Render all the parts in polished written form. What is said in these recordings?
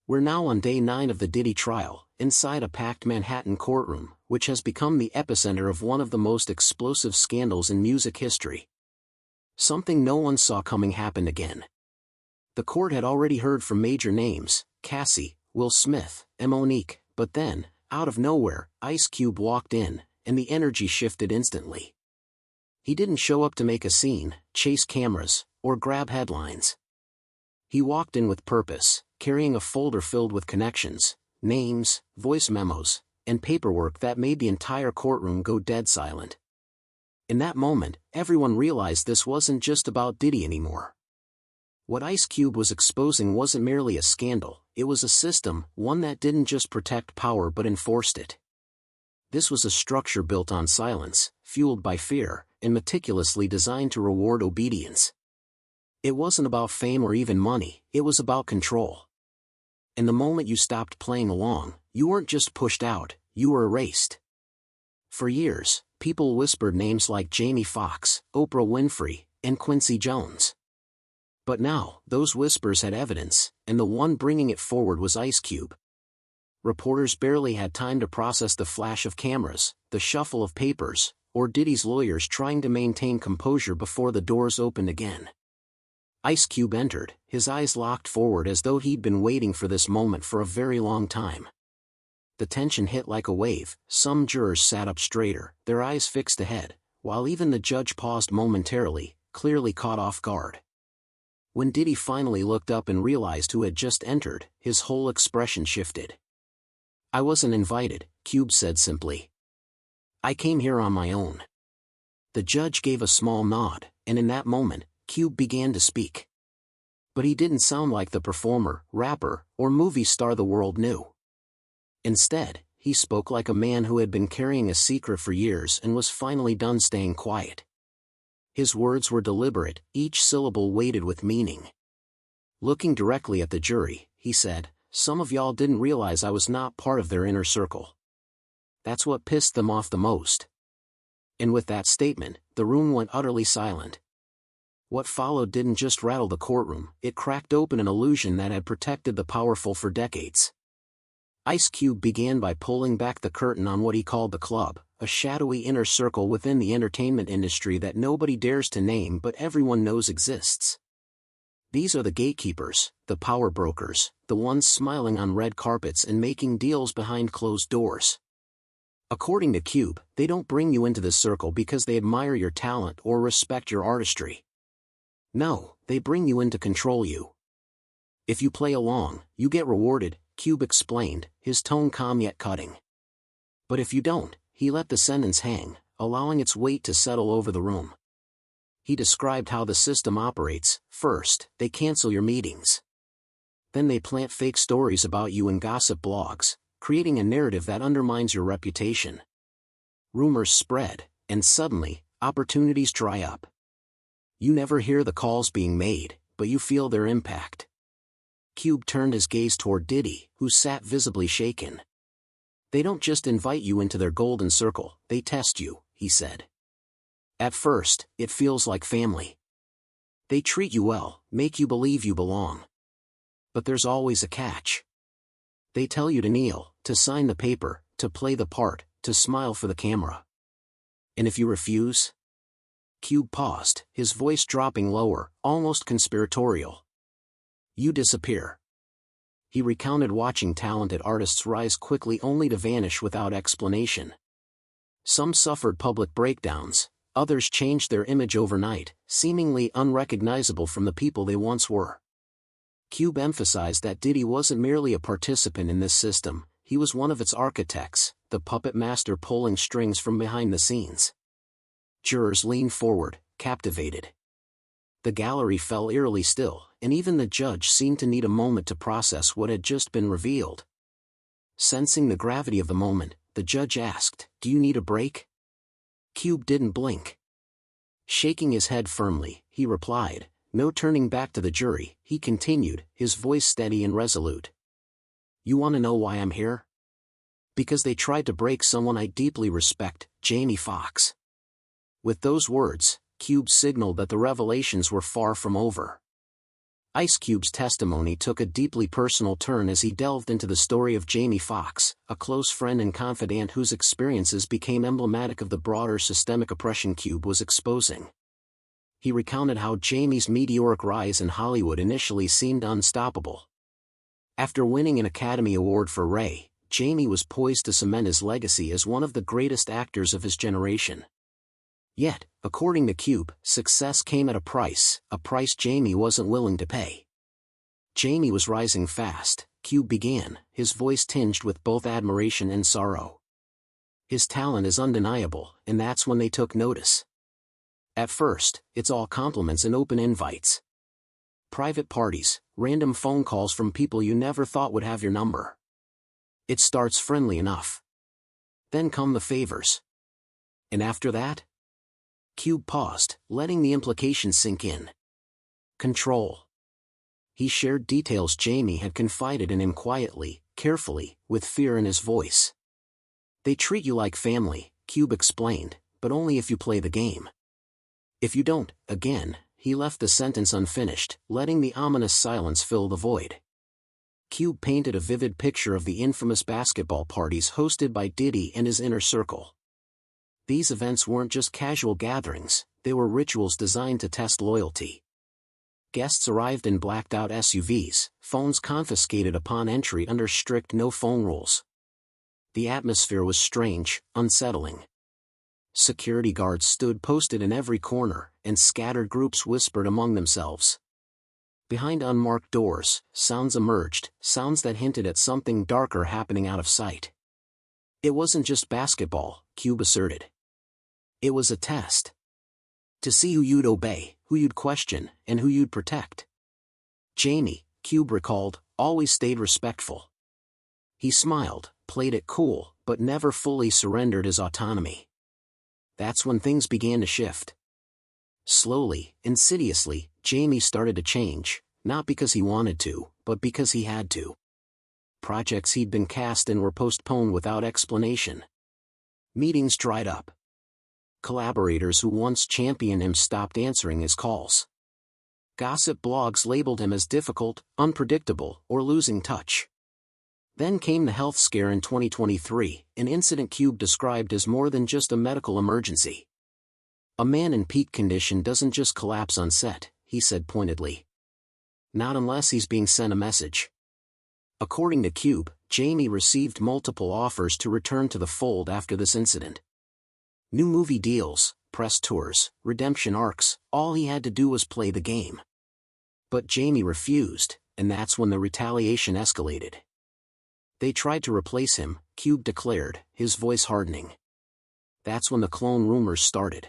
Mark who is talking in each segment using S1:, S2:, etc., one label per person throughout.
S1: We're now on day 9 of the Diddy trial, inside a packed Manhattan courtroom, which has become the epicenter of one of the most explosive scandals in music history. Something no one saw coming happened again. The court had already heard from major names, Cassie, Will Smith, and Monique, but then, out of nowhere, Ice Cube walked in, and the energy shifted instantly. He didn't show up to make a scene, chase cameras, or grab headlines. He walked in with purpose, carrying a folder filled with connections, names, voice memos, and paperwork that made the entire courtroom go dead silent. In that moment, everyone realized this wasn't just about Diddy anymore. What Ice Cube was exposing wasn't merely a scandal, it was a system, one that didn't just protect power but enforced it. This was a structure built on silence, fueled by fear, and meticulously designed to reward obedience. It wasn't about fame or even money, it was about control. And the moment you stopped playing along, you weren't just pushed out, you were erased. For years, people whispered names like Jamie Foxx, Oprah Winfrey, and Quincy Jones. But now, those whispers had evidence, and the one bringing it forward was Ice Cube. Reporters barely had time to process the flash of cameras, the shuffle of papers, or Diddy's lawyers trying to maintain composure before the doors opened again. Ice Cube entered, his eyes locked forward as though he'd been waiting for this moment for a very long time. The tension hit like a wave, some jurors sat up straighter, their eyes fixed ahead, while even the judge paused momentarily, clearly caught off guard. When Diddy finally looked up and realized who had just entered, his whole expression shifted. "I wasn't invited," Cube said simply. "I came here on my own." The judge gave a small nod, and in that moment, Cube began to speak. But he didn't sound like the performer, rapper, or movie star the world knew. Instead, he spoke like a man who had been carrying a secret for years and was finally done staying quiet. His words were deliberate, each syllable weighted with meaning. Looking directly at the jury, he said, "Some of y'all didn't realize I was not part of their inner circle. That's what pissed them off the most." And with that statement, the room went utterly silent. What followed didn't just rattle the courtroom, it cracked open an illusion that had protected the powerful for decades. Ice Cube began by pulling back the curtain on what he called the club, a shadowy inner circle within the entertainment industry that nobody dares to name but everyone knows exists. These are the gatekeepers, the power brokers, the ones smiling on red carpets and making deals behind closed doors. According to Cube, they don't bring you into this circle because they admire your talent or respect your artistry. No, they bring you in to control you. If you play along, you get rewarded, Cube explained, his tone calm yet cutting. But if you don't, he let the sentence hang, allowing its weight to settle over the room. He described how the system operates. First, they cancel your meetings. Then they plant fake stories about you in gossip blogs, creating a narrative that undermines your reputation. Rumors spread, and suddenly, opportunities dry up. You never hear the calls being made, but you feel their impact. Cube turned his gaze toward Diddy, who sat visibly shaken. "They don't just invite you into their golden circle, they test you," he said. "At first, it feels like family. They treat you well, make you believe you belong. But there's always a catch. They tell you to kneel, to sign the paper, to play the part, to smile for the camera. And if you refuse?" Cube paused, his voice dropping lower, almost conspiratorial. "You disappear." He recounted watching talented artists rise quickly only to vanish without explanation. Some suffered public breakdowns, others changed their image overnight, seemingly unrecognizable from the people they once were. Cube emphasized that Diddy wasn't merely a participant in this system, he was one of its architects, the puppet master pulling strings from behind the scenes. Jurors leaned forward, captivated. The gallery fell eerily still, and even the judge seemed to need a moment to process what had just been revealed. Sensing the gravity of the moment, the judge asked, "Do you need a break?" Cube didn't blink. Shaking his head firmly, he replied, no turning back to the jury. He continued, his voice steady and resolute. "You want to know why I'm here? Because they tried to break someone I deeply respect, Jamie Foxx." With those words, Cube signaled that the revelations were far from over. Ice Cube's testimony took a deeply personal turn as he delved into the story of Jamie Foxx, a close friend and confidant whose experiences became emblematic of the broader systemic oppression Cube was exposing. He recounted how Jamie's meteoric rise in Hollywood initially seemed unstoppable. After winning an Academy Award for Ray, Jamie was poised to cement his legacy as one of the greatest actors of his generation. Yet, according to Cube, success came at a price Jamie wasn't willing to pay. Jamie was rising fast, Cube began, his voice tinged with both admiration and sorrow. His talent is undeniable, and that's when they took notice. At first, it's all compliments and open invites. Private parties, random phone calls from people you never thought would have your number. It starts friendly enough. Then come the favors. And after that? Cube paused, letting the implications sink in. Control. He shared details Jamie had confided in him quietly, carefully, with fear in his voice. They treat you like family, Cube explained, but only if you play the game. If you don't, again, he left the sentence unfinished, letting the ominous silence fill the void. Cube painted a vivid picture of the infamous basketball parties hosted by Diddy and his inner circle. These events weren't just casual gatherings, they were rituals designed to test loyalty. Guests arrived in blacked-out SUVs, phones confiscated upon entry under strict no-phone rules. The atmosphere was strange, unsettling. Security guards stood posted in every corner, and scattered groups whispered among themselves. Behind unmarked doors, sounds emerged, sounds that hinted at something darker happening out of sight. It wasn't just basketball, Cube asserted. It was a test. To see who you'd obey, who you'd question, and who you'd protect. Jamie, Cube recalled, always stayed respectful. He smiled, played it cool, but never fully surrendered his autonomy. That's when things began to shift. Slowly, insidiously, Jamie started to change, not because he wanted to, but because he had to. Projects he'd been cast in were postponed without explanation. Meetings dried up. Collaborators who once championed him stopped answering his calls. Gossip blogs labeled him as difficult, unpredictable, or losing touch. Then came the health scare in 2023, an incident Cube described as more than just a medical emergency. A man in peak condition doesn't just collapse on set, he said pointedly. Not unless he's being sent a message. According to Cube, Jamie received multiple offers to return to the fold after this incident. New movie deals, press tours, redemption arcs, all he had to do was play the game. But Jamie refused, and that's when the retaliation escalated. They tried to replace him, Cube declared, his voice hardening. That's when the clone rumors started.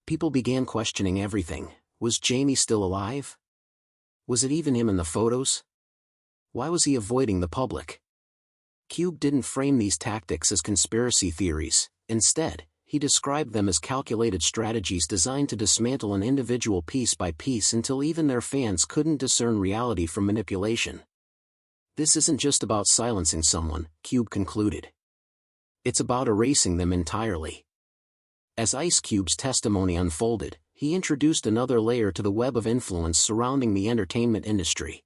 S1: People began questioning everything. Was Jamie still alive? Was it even him in the photos? Why was he avoiding the public? Cube didn't frame these tactics as conspiracy theories. Instead, he described them as calculated strategies designed to dismantle an individual piece by piece until even their fans couldn't discern reality from manipulation. This isn't just about silencing someone, Cube concluded. It's about erasing them entirely. As Ice Cube's testimony unfolded, he introduced another layer to the web of influence surrounding the entertainment industry.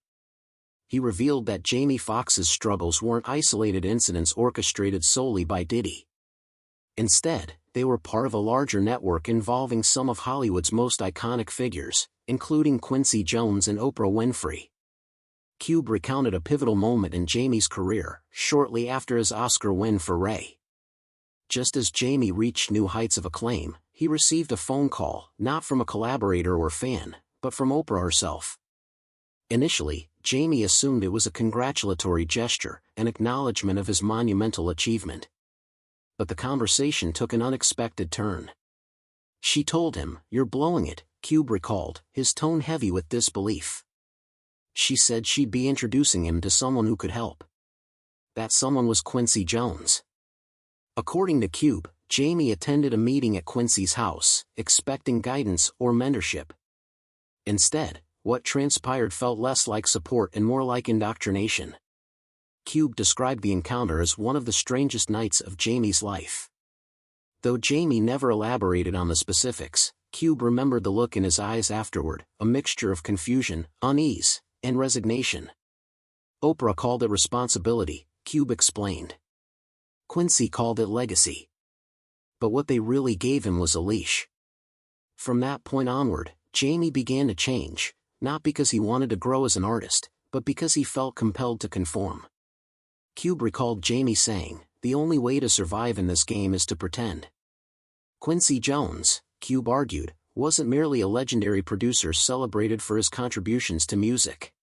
S1: He revealed that Jamie Foxx's struggles weren't isolated incidents orchestrated solely by Diddy. Instead, they were part of a larger network involving some of Hollywood's most iconic figures, including Quincy Jones and Oprah Winfrey. Cube recounted a pivotal moment in Jamie's career, shortly after his Oscar win for Ray. Just as Jamie reached new heights of acclaim, he received a phone call, not from a collaborator or fan, but from Oprah herself. Initially, Jamie assumed it was a congratulatory gesture, an acknowledgement of his monumental achievement. But the conversation took an unexpected turn. She told him, "You're blowing it," Cube recalled, his tone heavy with disbelief. She said she'd be introducing him to someone who could help. That someone was Quincy Jones. According to Cube, Jamie attended a meeting at Quincy's house, expecting guidance or mentorship. Instead, what transpired felt less like support and more like indoctrination. Cube described the encounter as one of the strangest nights of Jamie's life. Though Jamie never elaborated on the specifics, Cube remembered the look in his eyes afterward, a mixture of confusion, unease, and resignation. Oprah called it responsibility, Cube explained. Quincy called it legacy. But what they really gave him was a leash. From that point onward, Jamie began to change, not because he wanted to grow as an artist, but because he felt compelled to conform. Cube recalled Jamie saying, "The only way to survive in this game is to pretend." Quincy Jones, Cube argued, wasn't merely a legendary producer celebrated for his contributions to music.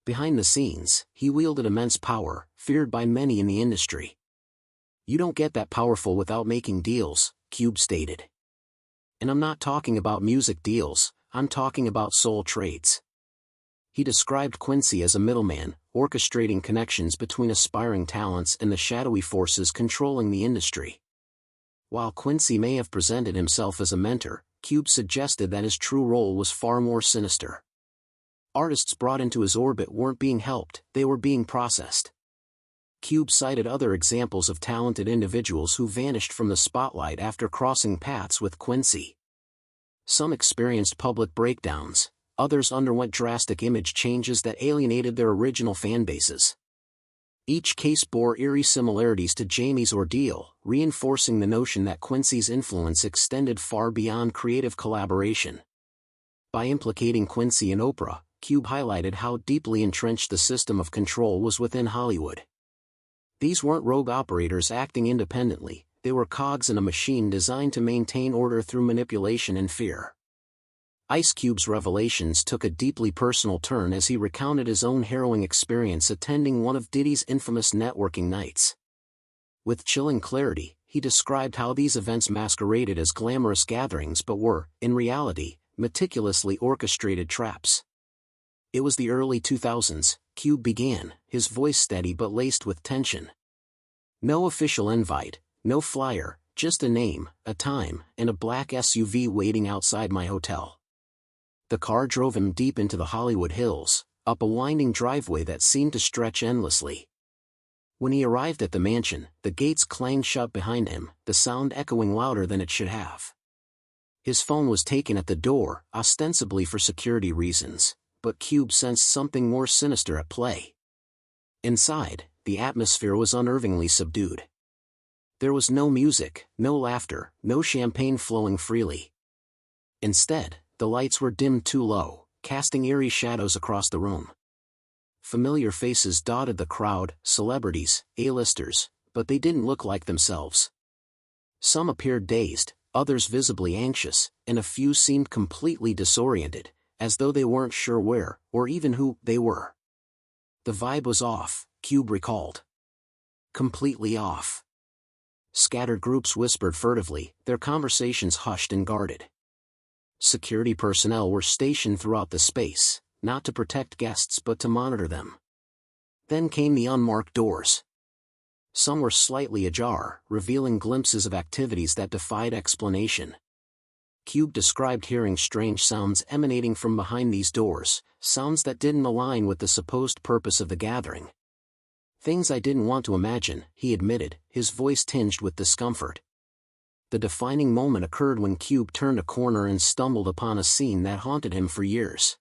S1: Behind the scenes, he wielded immense power, feared by many in the industry. "You don't get that powerful without making deals," Cube stated. "And I'm not talking about music deals, I'm talking about soul trades." He described Quincy as a middleman, orchestrating connections between aspiring talents and the shadowy forces controlling the industry. While Quincy may have presented himself as a mentor, Cube suggested that his true role was far more sinister. Artists brought into his orbit weren't being helped, they were being processed. Cube cited other examples of talented individuals who vanished from the spotlight after crossing paths with Quincy. Some experienced public breakdowns, others underwent drastic image changes that alienated their original fan bases. Each case bore eerie similarities to Jamie's ordeal, reinforcing the notion that Quincy's influence extended far beyond creative collaboration. By implicating Quincy and Oprah, Cube highlighted how deeply entrenched the system of control was within Hollywood. These weren't rogue operators acting independently, they were cogs in a machine designed to maintain order through manipulation and fear. Ice Cube's revelations took a deeply personal turn as he recounted his own harrowing experience attending one of Diddy's infamous networking nights. With chilling clarity, he described how these events masqueraded as glamorous gatherings but were, in reality, meticulously orchestrated traps. "It was the early 2000s, Cube began, his voice steady but laced with tension. "No official invite, no flyer, just a name, a time, and a black SUV waiting outside my hotel. The car drove him deep into the Hollywood Hills, up a winding driveway that seemed to stretch endlessly. When he arrived at the mansion, the gates clanged shut behind him, the sound echoing louder than it should have. His phone was taken at the door, ostensibly for security reasons, but Cube sensed something more sinister at play. Inside, the atmosphere was unnervingly subdued. There was no music, no laughter, no champagne flowing freely. Instead, the lights were dimmed too low, casting eerie shadows across the room. Familiar faces dotted the crowd, celebrities, A-listers, but they didn't look like themselves. Some appeared dazed, others visibly anxious, and a few seemed completely disoriented, as though they weren't sure where, or even who, they were. The vibe was off, Cube recalled. Completely off. Scattered groups whispered furtively, their conversations hushed and guarded. Security personnel were stationed throughout the space, not to protect guests but to monitor them. Then came the unmarked doors. Some were slightly ajar, revealing glimpses of activities that defied explanation. Cube described hearing strange sounds emanating from behind these doors, sounds that didn't align with the supposed purpose of the gathering. "Things I didn't want to imagine," he admitted, his voice tinged with discomfort. The defining moment occurred when Cube turned a corner and stumbled upon a scene that haunted him for years.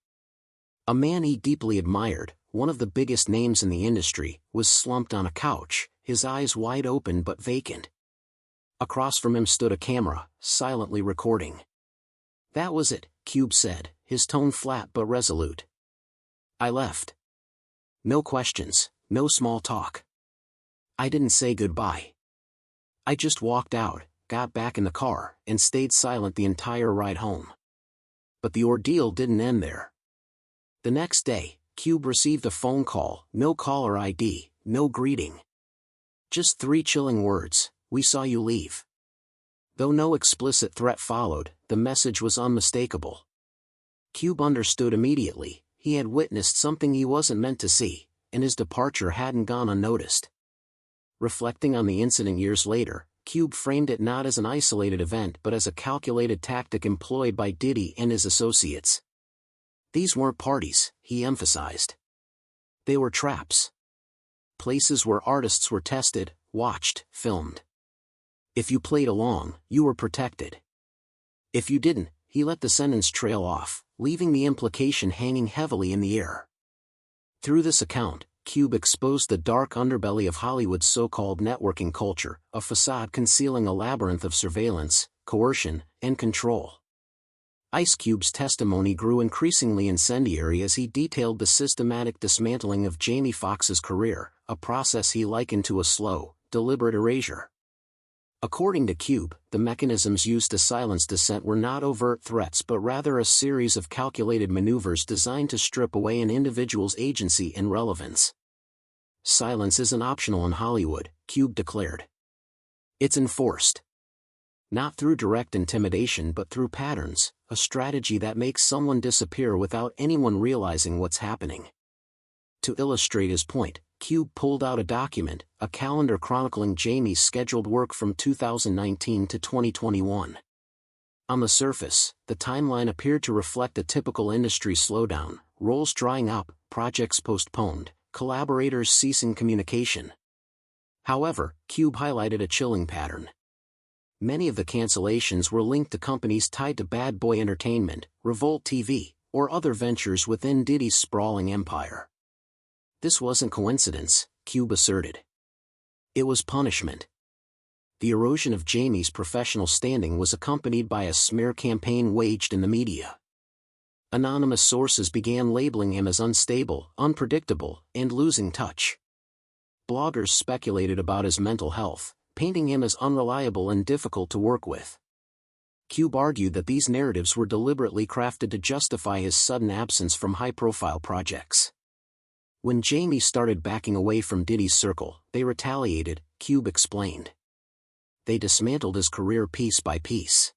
S1: A man he deeply admired, one of the biggest names in the industry, was slumped on a couch, his eyes wide open but vacant. Across from him stood a camera, silently recording. "That was it," Cube said, his tone flat but resolute. "I left. No questions, no small talk. I didn't say goodbye. I just walked out, got back in the car, and stayed silent the entire ride home." But the ordeal didn't end there. The next day, Cube received a phone call, no caller ID, no greeting. Just 3 chilling words: "We saw you leave." Though no explicit threat followed, the message was unmistakable. Cube understood immediately, he had witnessed something he wasn't meant to see, and his departure hadn't gone unnoticed. Reflecting on the incident years later, Cube framed it not as an isolated event but as a calculated tactic employed by Diddy and his associates. These weren't parties, he emphasized. They were traps. Places where artists were tested, watched, filmed. If you played along, you were protected. If you didn't, he let the sentence trail off, leaving the implication hanging heavily in the air. Through this account, Cube exposed the dark underbelly of Hollywood's so-called networking culture, a facade concealing a labyrinth of surveillance, coercion, and control. Ice Cube's testimony grew increasingly incendiary as he detailed the systematic dismantling of Jamie Foxx's career, a process he likened to a slow, deliberate erasure. According to Cube, the mechanisms used to silence dissent were not overt threats but rather a series of calculated maneuvers designed to strip away an individual's agency and relevance. Silence isn't optional in Hollywood, Cube declared. It's enforced. Not through direct intimidation but through patterns, a strategy that makes someone disappear without anyone realizing what's happening. To illustrate his point, Cube pulled out a document, a calendar chronicling Jamie's scheduled work from 2019 to 2021. On the surface, the timeline appeared to reflect a typical industry slowdown, roles drying up, projects postponed, collaborators ceasing communication. However, Cube highlighted a chilling pattern. Many of the cancellations were linked to companies tied to Bad Boy Entertainment, Revolt TV, or other ventures within Diddy's sprawling empire. This wasn't coincidence, Cube asserted. It was punishment. The erosion of Jamie's professional standing was accompanied by a smear campaign waged in the media. Anonymous sources began labeling him as unstable, unpredictable, and losing touch. Bloggers speculated about his mental health, painting him as unreliable and difficult to work with. Cube argued that these narratives were deliberately crafted to justify his sudden absence from high-profile projects. When Jamie started backing away from Diddy's circle, they retaliated, Cube explained. They dismantled his career piece by piece.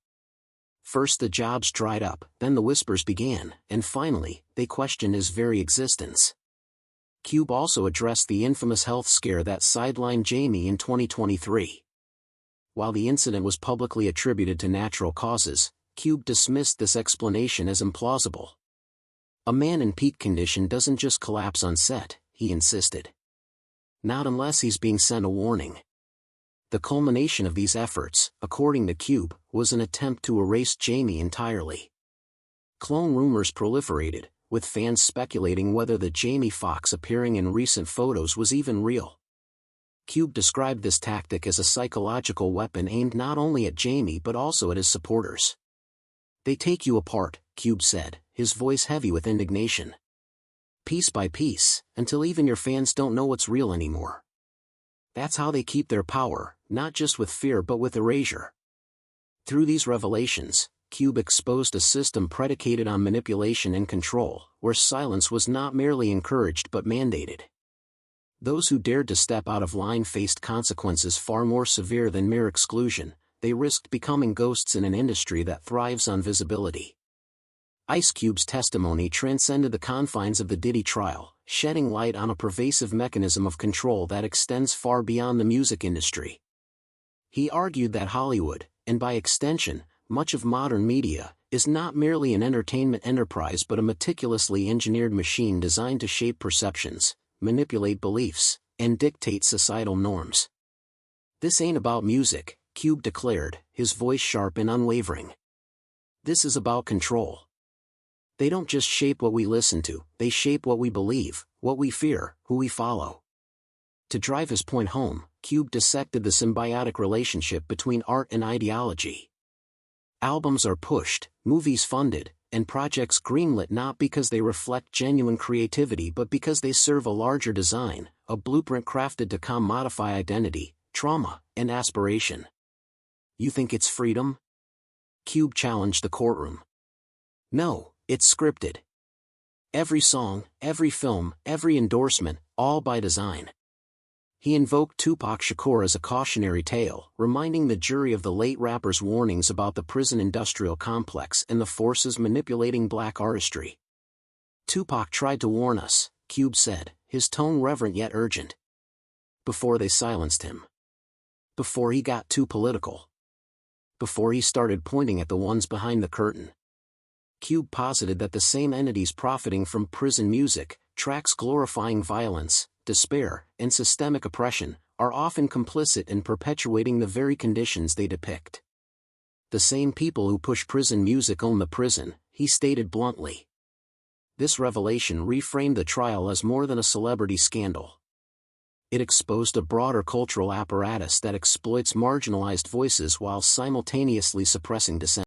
S1: First the jobs dried up, then the whispers began, and finally, they questioned his very existence. Cube also addressed the infamous health scare that sidelined Jamie in 2023. While the incident was publicly attributed to natural causes, Cube dismissed this explanation as implausible. A man in peak condition doesn't just collapse on set, he insisted. Not unless he's being sent a warning. The culmination of these efforts, according to Cube, was an attempt to erase Jamie entirely. Clone rumors proliferated, with fans speculating whether the Jamie Foxx appearing in recent photos was even real. Cube described this tactic as a psychological weapon aimed not only at Jamie but also at his supporters. They take you apart, Cube said, his voice heavy with indignation. Piece by piece, until even your fans don't know what's real anymore. That's how they keep their power, not just with fear but with erasure. Through these revelations, Cube exposed a system predicated on manipulation and control, where silence was not merely encouraged but mandated. Those who dared to step out of line faced consequences far more severe than mere exclusion. They risked becoming ghosts in an industry that thrives on visibility. Ice Cube's testimony transcended the confines of the Diddy trial, shedding light on a pervasive mechanism of control that extends far beyond the music industry. He argued that Hollywood, and by extension, much of modern media, is not merely an entertainment enterprise but a meticulously engineered machine designed to shape perceptions, manipulate beliefs, and dictate societal norms. This ain't about music, Cube declared, his voice sharp and unwavering. This is about control. They don't just shape what we listen to, they shape what we believe, what we fear, who we follow. To drive his point home, Cube dissected the symbiotic relationship between art and ideology. Albums are pushed, movies funded, and projects greenlit not because they reflect genuine creativity but because they serve a larger design, a blueprint crafted to commodify identity, trauma, and aspiration. You think it's freedom? Cube challenged the courtroom. No, it's scripted. Every song, every film, every endorsement, all by design. He invoked Tupac Shakur as a cautionary tale, reminding the jury of the late rapper's warnings about the prison industrial complex and the forces manipulating black artistry. Tupac tried to warn us, Cube said, his tone reverent yet urgent. Before they silenced him. Before he got too political. Before he started pointing at the ones behind the curtain. Cube posited that the same entities profiting from prison music, tracks glorifying violence, despair, and systemic oppression, are often complicit in perpetuating the very conditions they depict. The same people who push prison music own the prison, he stated bluntly. This revelation reframed the trial as more than a celebrity scandal. It exposed a broader cultural apparatus that exploits marginalized voices while simultaneously suppressing dissent.